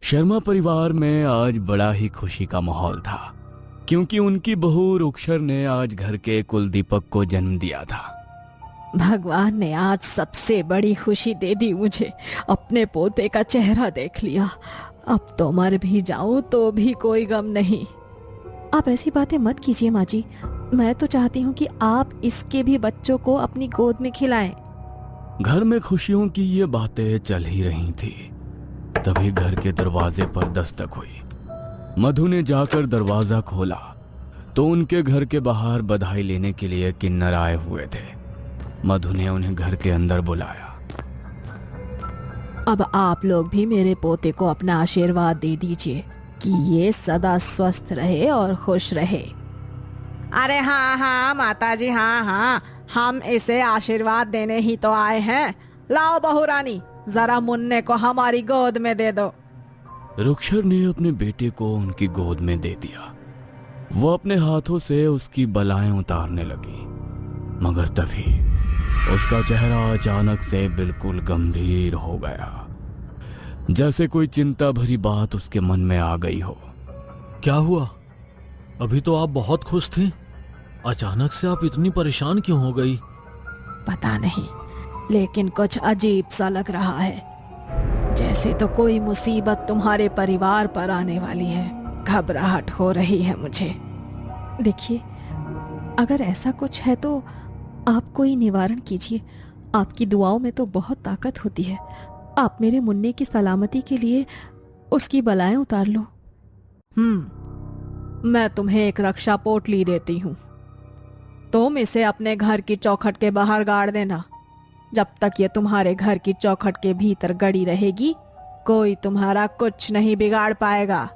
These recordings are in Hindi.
शर्मा परिवार में आज बड़ा ही खुशी का माहौल था, क्योंकि उनकी बहू रुक्षर ने आज घर के कुलदीपक को जन्म दिया था। भगवान ने आज सबसे बड़ी खुशी दे दी मुझे। अपने पोते का चेहरा देख लिया। अब तो मर भी जाऊं तो भी कोई गम नहीं। आप ऐसी बातें मत कीजिए माँ जी। मैं तो चाहती हूँ कि आप इसके भी बच्चों को अपनी गोद में खिलाएं। घर में खुशियों की ये बातें चल ही रही थी, तभी घर के दरवाजे पर दस्तक हुई। मधु ने जाकर दरवाजा खोला तो उनके घर के बाहर बधाई लेने के लिए किन्नर आए हुए थे। मधु ने उन्हें घर के अंदर बुलाया। अब आप लोग भी मेरे पोते को अपना आशीर्वाद दे दीजिए कि ये सदा स्वस्थ रहे और खुश रहे। अरे हाँ हाँ माताजी, हाँ हाँ, हम इसे आशीर्वाद देने ही तो आए हैं। लाओ बहू रानी, जरा मुन्ने को हमारी गोद में दे दो। रुक्षर ने अपने बेटे को उनकी गोद में दे दिया। वो अपने हाथों से उसकी बलाएं उतारने लगी, मगर तभी उसका चेहरा अचानक से बिल्कुल गंभीर हो गया, जैसे कोई चिंता भरी बात उसके मन में आ गई हो। क्या हुआ? अभी तो आप बहुत खुश थे, अचानक से आप इतनी परेशान क्यों हो गई? पता नहीं, लेकिन कुछ अजीब सा लग रहा है, जैसे तो कोई मुसीबत तुम्हारे परिवार पर आने वाली है। घबराहट हो रही है मुझे। देखिए, अगर ऐसा कुछ है तो आप कोई निवारण कीजिए। आपकी दुआओं में तो बहुत ताकत होती है। आप मेरे मुन्ने की सलामती के लिए उसकी बलाएं उतार लो। मैं तुम्हें एक रक्षा पोटली देती हूँ। तुम इसे अपने घर की चौखट के बाहर गाड़ देना। जब तक ये तुम्हारे घर की चौखट के भीतर गड़ी रहेगी, कोई तुम्हारा कुछ नहीं बिगाड़ पाएगा।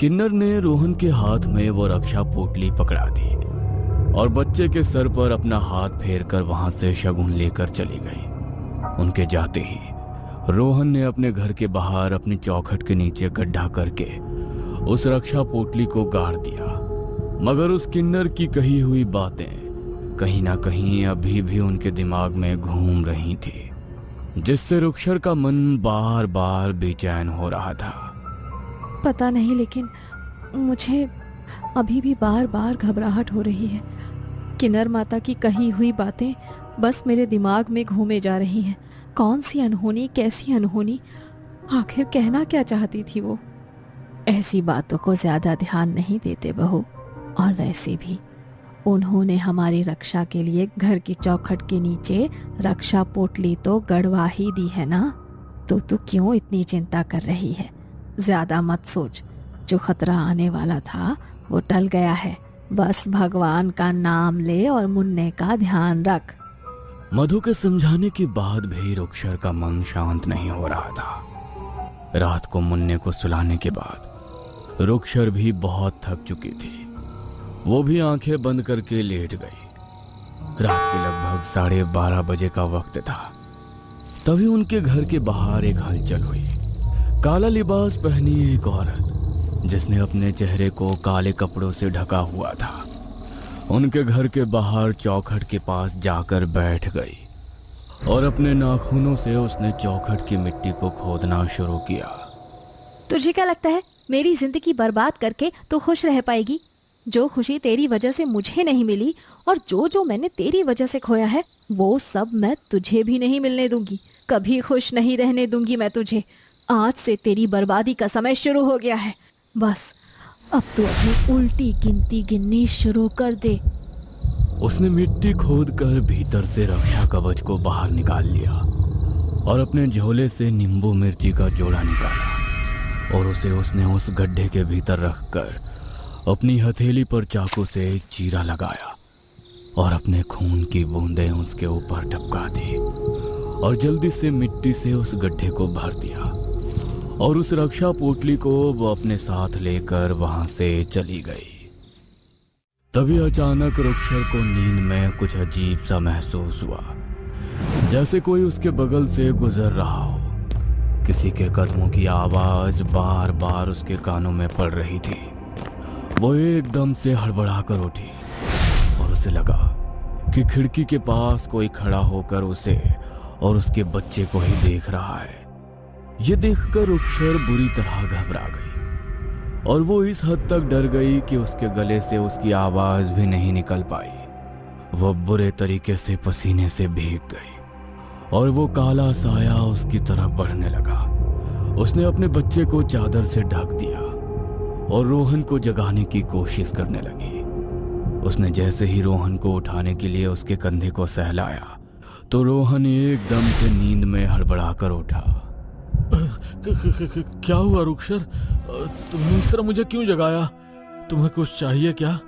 किन्नर ने रोहन के हाथ में वो रक्षा पोटली पकड़ा दी और बच्चे के सर पर अपना हाथ फेरकर वहां से शगुन लेकर चली गई। उनके जाते ही रोहन ने अपने घर के बाहर अपनी चौखट के नीचे गड्ढा करके उस रक्षा पोटली को गाड़ दिया। मगर उस किन्नर की कही हुई बातें कहीं ना कहीं अभी भी उनके दिमाग में घूम रही थी, जिससे रुक्षर का मन बार बार बेचैन हो रहा था। पता नहीं, लेकिन मुझे अभी भी बार बार घबराहट हो रही है। किन्नर माता की कही हुई बातें बस मेरे दिमाग में घूमे जा रही हैं। कौन सी अनहोनी, कैसी अनहोनी, आखिर कहना क्या चाहती थी वो? ऐसी बातों को ज्यादा ध्यान नहीं देते बहू। और वैसे भी उन्होंने हमारी रक्षा के लिए घर की चौखट के नीचे रक्षा पोटली तो गड़वा ही दी है ना, तो तू क्यों इतनी चिंता कर रही है? ज्यादा मत सोच। जो खतरा आने वाला था वो टल गया है। बस भगवान का नाम ले और मुन्ने का ध्यान रख। मधु के समझाने के बाद भी रुक्षर का मन शांत नहीं हो रहा था। रात को मुन्ने को सुलाने के बाद रुक्षर भी बहुत थक चुकी थी। वो भी आंखें बंद करके लेट गई। रात के लगभग 12:30 बजे का वक्त था। तभी उनके घर के बाहर एक हलचल हुई। काला लिबास पहनी एक औरत, जिसने अपने चेहरे को काले कपड़ों से ढका हुआ था, उनके घर के बाहर चौखट के पास जाकर बैठ गई और अपने नाखूनों से उसने चौखट की मिट्टी को खोदना शुरू किया। तुझे क्या लगता है मेरी जिंदगी बर्बाद करके तू खुश रह पाएगी? जो खुशी तेरी वजह से मुझे नहीं मिली और जो मैंने तेरी वजह से खोया है, वो सब मैं तुझे भी नहीं मिलने दूंगी। कभी खुश नहीं रहने दूंगी मैं तुझे। आज से तेरी बर्बादी का समय शुरू हो गया है। बस अब तू अपनी उल्टी गिनती गिननी शुरू कर दे। उसने मिट्टी खोदकर भीतर से रक्षा कवच को बाहर निकाल लिया और अपने झोले से नींबू मिर्ची का जोड़ा निकाला और उसे उसने उस गड्ढे के भीतर रखकर अपनी हथेली पर चाकू से एक चीरा लगाया और अपने खून की बूंदें उसके ऊपर टपका दी और जल्दी से मिट्टी से उस गड्ढे को भर दिया और उस रक्षा पोटली को वो अपने साथ लेकर वहां से चली गई। तभी अचानक रुक्षर को नींद में कुछ अजीब सा महसूस हुआ, जैसे कोई उसके बगल से गुजर रहा हो। किसी के कदमों की आवाज बार बार उसके कानों में पड़ रही थी। वो एकदम से हड़बड़ाकर उठी और उसे लगा कि खिड़की के पास कोई खड़ा होकर उसे और उसके बच्चे को ही देख रहा है। ये देखकर रुक्षर बुरी तरह घबरा गई और वो इस हद तक डर गई कि उसके गले से उसकी आवाज भी नहीं निकल पाई। वो बुरे तरीके से पसीने से भीग गई और वो काला साया उसकी तरफ बढ़ने लगा। उसने अपने बच्चे को चादर से ढक दिया और रोहन को जगाने की कोशिश करने लगी। उसने जैसे ही रोहन को उठाने के लिए उसके कंधे को सहलाया तो रोहन एकदम से नींद में हड़बड़ाकर उठा। क्या हुआ रुक्षर? तुमने इस तरह मुझे क्यों जगाया? तुम्हें कुछ चाहिए क्या?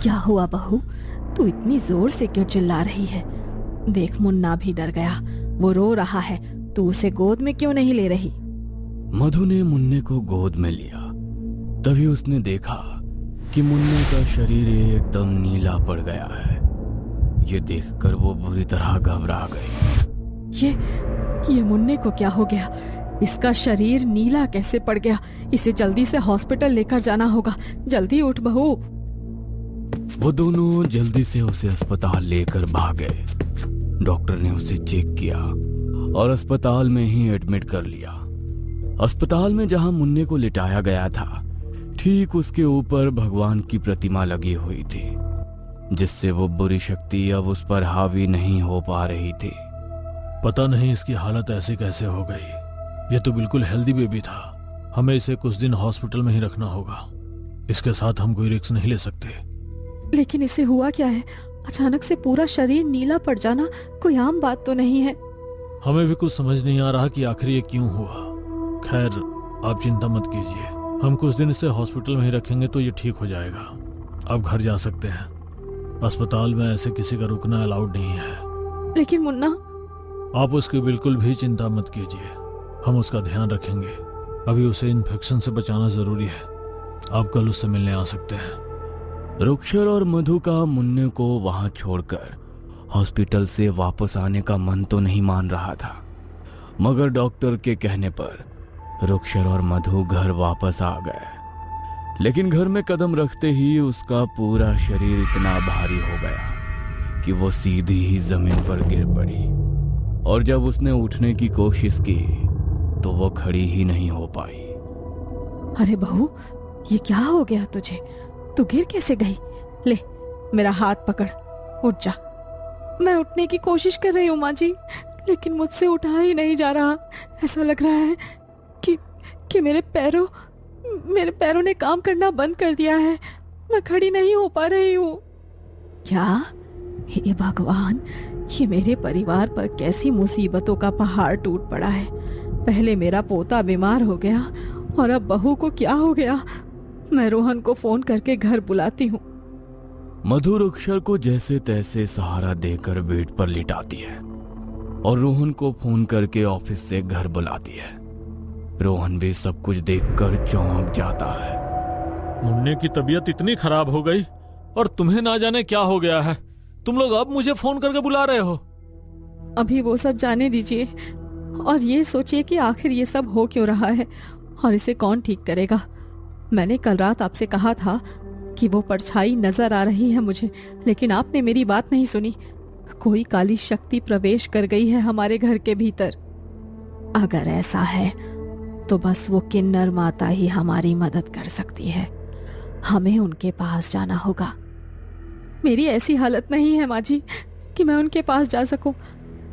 क्या हुआ बहू? तू इतनी जोर से क्यों चिल्ला रही है? देख मुन्ना भी डर गया, वो रो रहा है। तू उसे गोद में क्यों नहीं ले रही? मधु ने मुन्ने को गोद में लिया। तभी उसने देखा कि मुन्ने का शरीर एकदम नीला पड़ गया है। ये देखकर वो बुरी तरह घबरा गई। ये मुन्ने को क्या हो गया? इसका शरीर नीला कैसे पड़ गया? इसे जल्दी से हॉस्पिटल लेकर जाना होगा। जल्दी उठ बहू। वो दोनों जल्दी से उसे अस्पताल लेकर भागे। डॉक्टर ने उसे चेक किया और अस्पताल में ही एडमिट कर लिया। अस्पताल में जहां मुन्ने को लिटाया गया था, ठीक उसके ऊपर भगवान की प्रतिमा लगी हुई थी, जिससे वो बुरी शक्ति अब उस पर हावी नहीं हो पा रही थी। पता नहीं इसकी हालत ऐसे कैसे हो गई। ये तो बिल्कुल हेल्दी बेबी था। हमें इसे कुछ दिन हॉस्पिटल में ही रखना होगा। इसके साथ हम कोई रिस्क नहीं ले सकते। लेकिन इसे हुआ क्या है? अचानक से पूरा शरीर नीला पड़ जाना कोई आम बात तो नहीं है। हमें भी कुछ समझ नहीं आ रहा कि आखिर ये क्यों हुआ। खैर, आप चिंता मत कीजिए। हम कुछ दिन इसे हॉस्पिटल में ही रखेंगे तो ये ठीक हो जाएगा। आप घर जा सकते हैं। अस्पताल में ऐसे किसी का रुकना अलाउड नहीं है। लेकिन मुन्ना। आप उसकी बिल्कुल भी चिंता मत कीजिए। हम उसका ध्यान रखेंगे। अभी उसे इन्फेक्शन से बचाना जरूरी है। आप कल उससे मिलने आ सकते हैं। रुक्षर और मधु का मुन्ने को वहां छोड़कर हॉस्पिटल से वापस आने का मन तो नहीं मान रहा था, मगर डॉक्टर के कहने पर रुक्षर और मधु घर वापस आ गए। लेकिन घर में कदम रखते ही उसका पूरा शरीर इतना भारी हो गया कि वो सीधी ही जमीन पर गिर पड़ी और जब उसने उठने की कोशिश की तो वो खड़ी ही नहीं हो पाई। अरे बहू, ये क्या हो गया तुझे? तू गिर कैसे गई? ले मेरा हाथ पकड़, उठ जा। मैं उठने की कोशिश कर रही हूँ माँ जी, लेकिन मुझसे उठा ही नहीं जा रहा। ऐसा लग रहा है कि मेरे पैरों ने काम करना बंद कर दिया है। मैं खड़ी नहीं हो पा रही हूँ। क्या? हे भगवान, ये मेरे परिवार पर कैसी मुसीबतों का पहाड़ टूट पड़ा है। पहले मेरा पोता बीमार हो गया और अब बहू को क्या हो गया? मैं रोहन को फोन करके घर बुलाती हूँ। मधु रुक्षर को जैसे तैसे सहारा देकर बेड पर लिटाती है और रोहन को फोन करके ऑफिस से घर बुलाती है। रोहन भी सब कुछ देखकर चौंक जाता है। मुन्ने की तबीयत इतनी खराब हो गई और तुम्हें ना जाने क्या हो गया है। तुम लोग अब मुझे फोन करके बुला रहे हो? अभी वो सब जाने दीजिए और ये सोचिए कि आखिर ये सब हो क्यों रहा है और इसे कौन ठीक करेगा। मैंने कल रात आपसे कहा था कि वो परछाई नजर आ रही है मुझे, लेकिन आपने मेरी बात नहीं सुनी। कोई काली शक्ति प्रवेश कर गई है हमारे घर के भीतर। अगर ऐसा है तो बस वो किन्नर माता ही हमारी मदद कर सकती है। हमें उनके पास जाना होगा। मेरी ऐसी हालत नहीं है माँ जी कि मैं उनके पास जा सकूं।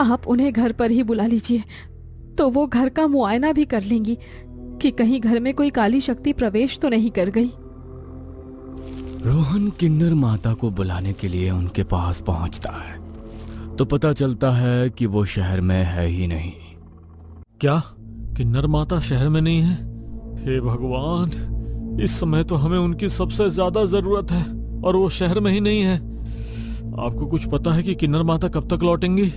आप उन्हें घर पर ही बुला लीजिए तो वो घर का मुआयना भी कर लेंगी कि कहीं घर में कोई काली शक्ति प्रवेश तो नहीं कर गई। रोहन किन्नर माता को बुलाने के लिए उनके पास पहुंचता है तो पता चलता है कि वो शहर में है ही नहीं। क्या किन्नर माता शहर में नहीं है? हे भगवान, इस समय तो हमें उनकी सबसे ज्यादा जरूरत है और वो शहर में ही नहीं है। आपको कुछ पता है कि किन्नर माता कब तक लौटेंगी?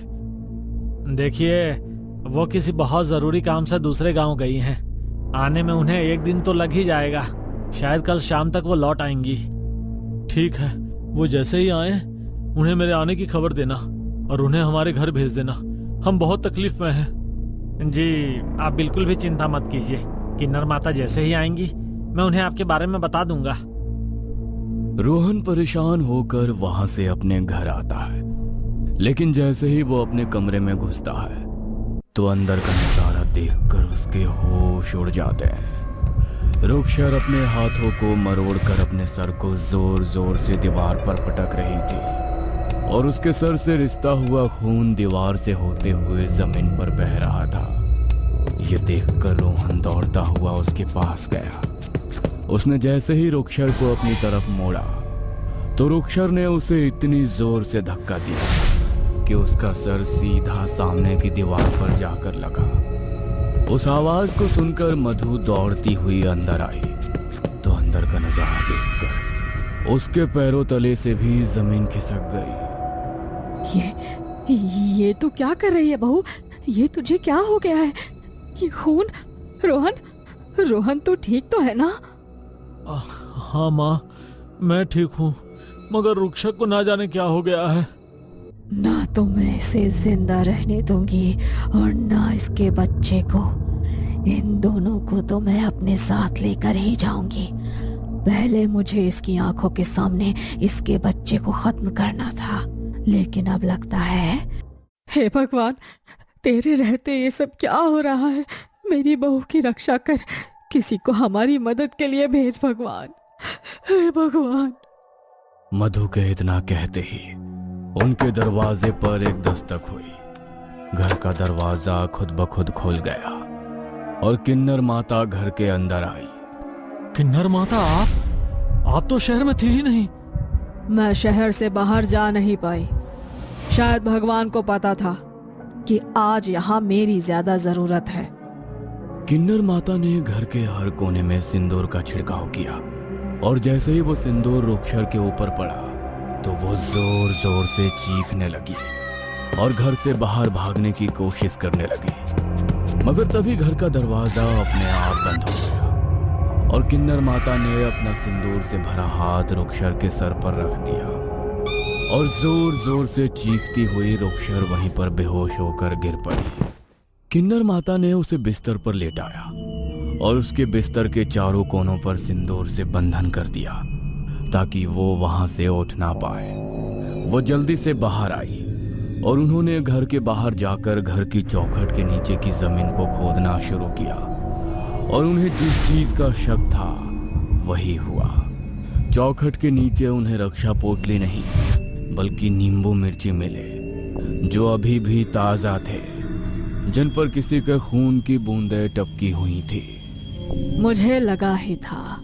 देखिए, वो किसी बहुत जरूरी काम से दूसरे गांव गई हैं। आने में उन्हें एक दिन तो लग ही जाएगा। शायद कल शाम तक वो लौट आएंगी। ठीक है, वो जैसे ही आए उन्हें मेरे आने की खबर देना और उन्हें हमारे घर भेज देना। हम बहुत तकलीफ में हैं। जी, आप बिल्कुल भी चिंता मत कीजिए। किन्नर माता जैसे ही आएंगी मैं उन्हें आपके बारे में बता दूंगा। रोहन परेशान होकर वहां से अपने घर आता है, लेकिन जैसे ही वो अपने कमरे में घुसता है तो अंदर का नजारा देखकर उसके होश उड़ जाते हैं। रुखसर अपने हाथों को मरोड़कर अपने सर को जोर जोर से दीवार पर पटक रही थी और उसके सर से रिसता हुआ खून दीवार से होते हुए जमीन पर बह रहा था। ये देखकर रोहन दौड़ता हुआ उसके पास गया। उसने जैसे ही रुखसर को अपनी तरफ मोड़ा तो रुखसर ने उसे इतनी जोर से धक्का दिया कि उसका सर सीधा सामने की दीवार पर जाकर लगा। उस आवाज को सुनकर मधु दौड़ती हुई अंदर आई तो अंदर का नजारा देखकर उसके पैरों तले से भी जमीन खिसक गई। ये तू क्या कर रही है बहू? ये तुझे क्या हो गया है? ये खून। रोहन तू ठीक तो है ना? हाँ माँ, मैं ठीक हूँ, मगर रुखसर को ना जाने क्या हो गया है। ना तो मैं इसे जिंदा रहने दूंगी और ना इसके बच्चे को। इन दोनों को तो मैं अपने साथ लेकर ही जाऊंगी। पहले मुझे इसकी आंखों के सामने इसके बच्चे को खत्म करना था, लेकिन अब लगता है। हे भगवान, तेरे रहते ये सब क्या हो रहा है? मेरी बहू की रक्षा कर, किसी को हमारी मदद के लिए भेज भगवान, हे भगवान। मधु के इतना कहते ही उनके दरवाजे पर एक दस्तक हुई। घर का दरवाजा खुद ब खुद खुल गया और किन्नर माता घर के अंदर आई। किन्नर माता, आप तो शहर में थी ही नहीं। मैं शहर से बाहर जा नहीं पाई। शायद भगवान को पता था कि आज यहाँ मेरी ज्यादा जरूरत है। किन्नर माता ने घर के हर कोने में सिंदूर का छिड़काव किया और जैसे ही वो सिंदूर रुखसर के ऊपर पड़ा तो वो जोर जोर से चीखने लगी और घर से बाहर भागने की कोशिश करने लगी। मगर तभी घर का दरवाजा अपने आप बंद हो गया और किन्नर माता ने अपना सिंदूर से भरा हाथ रुखसर के सर पर रख दिया और जोर जोर से चीखती हुई रुखसर वहीं पर बेहोश होकर गिर पड़ी। किन्नर माता ने उसे बिस्तर पर लेटाया और उसके बिस्तर के चारों कोनों पर सिंदूर से बंधन कर दिया ताकि वो वहां से उठ ना पाए। वो जल्दी से बाहर आई और उन्होंने घर के बाहर जाकर घर की चौखट के नीचे की जमीन को खोदना शुरू किया और उन्हें जिस चीज का शक था वही हुआ। चौखट के नीचे उन्हें रक्षा पोटली नहीं बल्कि नींबू मिर्ची मिले जो अभी भी ताजा थे, जिन पर किसी के खून की बूंदें टपकी हुई थी। मुझे लगा ही था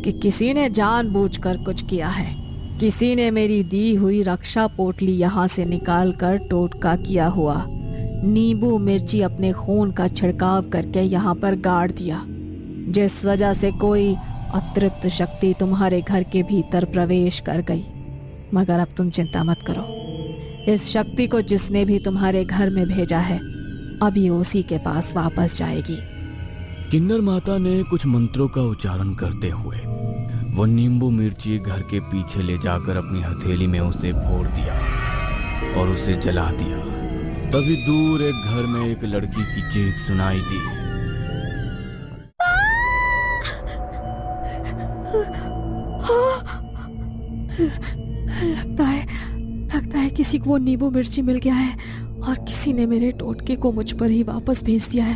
कि किसी ने जानबूझकर कुछ किया है। किसी ने मेरी दी हुई रक्षा पोटली यहाँ से निकालकर टोटका किया हुआ नींबू मिर्ची अपने खून का छिड़काव करके यहाँ पर गाड़ दिया, जिस वजह से कोई अतिरिक्त शक्ति तुम्हारे घर के भीतर प्रवेश कर गई। मगर अब तुम चिंता मत करो, इस शक्ति को जिसने भी तुम्हारे घर में भेजा है अभी उसी के पास वापस जाएगी। किन्नर माता ने कुछ मंत्रों का उच्चारण करते हुए वो नींबू मिर्ची घर के पीछे ले जाकर अपनी हथेली में उसे फोड़ दिया और उसे जला दिया। तभी दूर एक घर में एक लड़की की चीख सुनाई दी। लगता है किसी को वो नींबू मिर्ची मिल गया है और किसी ने मेरे टोटके को मुझ पर ही वापस भेज दिया है।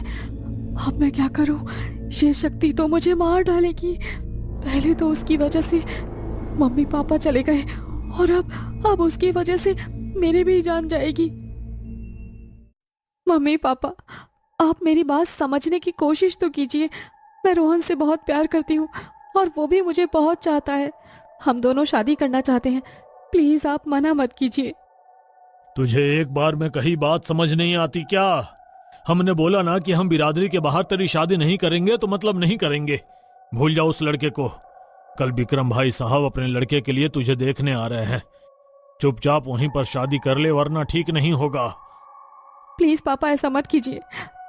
अब मैं क्या करूं? ये शक्ति तो मुझे मार डालेगी। पहले तो उसकी वजह से मम्मी पापा चले गए और अब उसकी वजह से मेरी भी जान जाएगी। मम्मी पापा, आप मेरी बात समझने की कोशिश तो कीजिए। मैं रोहन से बहुत प्यार करती हूँ और वो भी मुझे बहुत चाहता है। हम दोनों शादी करना चाहते हैं। प्लीज आप मना मत कीजिए। तुझे एक बार में कही बात समझ नहीं आती क्या? हमने बोला ना कि हम बिरादरी के बाहर तेरी शादी नहीं करेंगे तो मतलब नहीं करेंगे। भूल जाओ उस लड़के को। कल विक्रम भाई साहब अपने लड़के के लिए तुझे देखने आ रहे हैं। चुपचाप वहीं पर शादी कर ले वरना ठीक नहीं होगा। प्लीज पापा ऐसा मत कीजिए।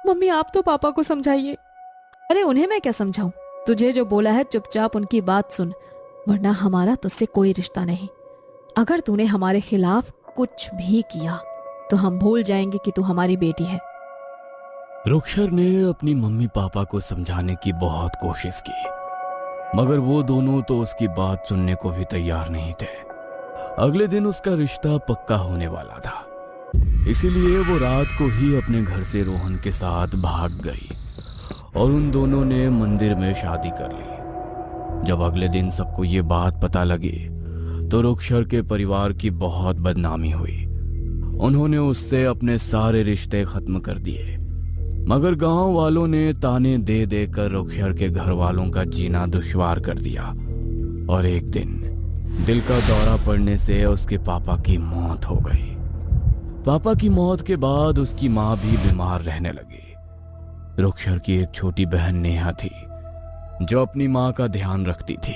मम्मी आप तो पापा को समझाइए। अरे उन्हें मैं क्या समझाऊं? तुझे जो बोला है चुपचाप उनकी बात सुन, वरना हमारा तुझसे कोई रिश्ता नहीं। अगर तूने हमारे खिलाफ कुछ भी किया तो हम भूल जाएंगे कि तू हमारी बेटी है। रुखसर ने अपनी मम्मी पापा को समझाने की बहुत कोशिश की, मगर वो दोनों तो उसकी बात सुनने को भी तैयार नहीं थे। अगले दिन उसका रिश्ता पक्का होने वाला था इसीलिए वो रात को ही अपने घर से रोहन के साथ भाग गई और उन दोनों ने मंदिर में शादी कर ली। जब अगले दिन सबको ये बात पता लगी तो रुक्षर के परिवार की बहुत बदनामी हुई। उन्होंने उससे अपने सारे रिश्ते खत्म कर दिए, मगर गांव वालों ने ताने दे देकर रुक्षर के घर वालों का जीना दुश्वार कर दिया। और एक दिन दिल का दौरा पड़ने से उसके पापा की मौत हो गई। पापा की मौत के बाद उसकी माँ भी बीमार रहने लगी। रुक्षर की एक छोटी बहन नेहा थी जो अपनी माँ का ध्यान रखती थी,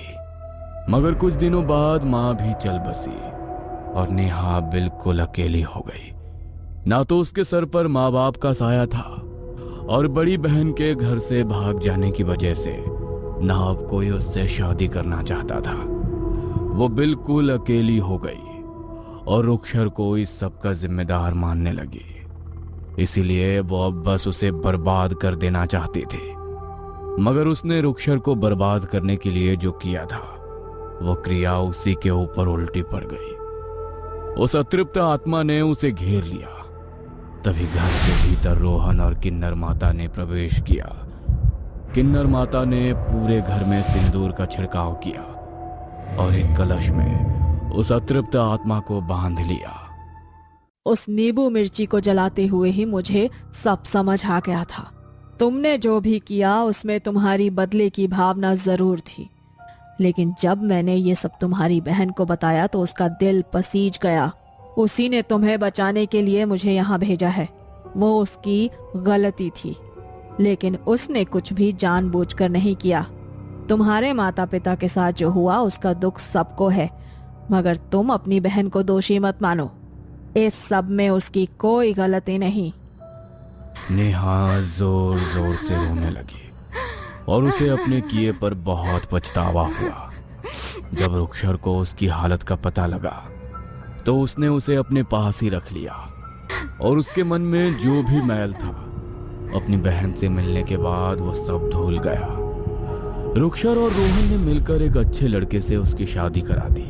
मगर कुछ दिनों बाद माँ भी चल बसी और नेहा बिल्कुल अकेली हो गई। ना तो उसके सर पर माँ बाप का साया था और बड़ी बहन के घर से भाग जाने की वजह से ना अब कोई उससे शादी करना चाहता था। वो बिल्कुल अकेली हो गई और रुक्षर को इस सब का जिम्मेदार मानने लगी। इसीलिए वो अब बस उसे बर्बाद कर देना चाहती थी। मगर उसने रुक्षर को बर्बाद करने के लिए जो किया था वो क्रिया उसी के ऊपर उल्टी पड़ गई। उस अतृप्त आत्मा ने उसे घेर लिया। तभी घर के भीतर रोहन और किन्नर माता ने प्रवेश किया। किन्नर माता ने पूरे घर में सिंदूर का छिड़काव किया और एक कलश में उस अतृप्त आत्मा को बांध लिया। उस नींबू मिर्ची को जलाते हुए ही मुझे सब समझ आ गया था। तुमने जो भी किया उसमें तुम्हारी बदले की भावना जरूर थी, लेकिन जब मैंने ये सब तुम्हारी बहन को बताया तो उसका दिल पसीज गया। उसी ने तुम्हें बचाने के लिए मुझे यहाँ भेजा है। वो उसकी गलती थी, लेकिन उसने कुछ भी जानबूझकर नहीं किया। तुम्हारे माता पिता के साथ जो हुआ उसका दुख सबको है, मगर तुम अपनी बहन को दोषी मत मानो। इस सब में उसकी कोई गलती नहीं। नेहा जोर जोर से रोने लगी और उसे अपने किए पर बहुत पछतावा हुआ। जब रुक्षर को उसकी हालत का पता लगा तो उसने उसे अपने पास ही रख लिया और उसके मन में जो भी मैल था अपनी बहन से मिलने के बाद वो सब धुल गया। रुक्षर और रोहन ने मिलकर एक अच्छे लड़के से उसकी शादी करा दी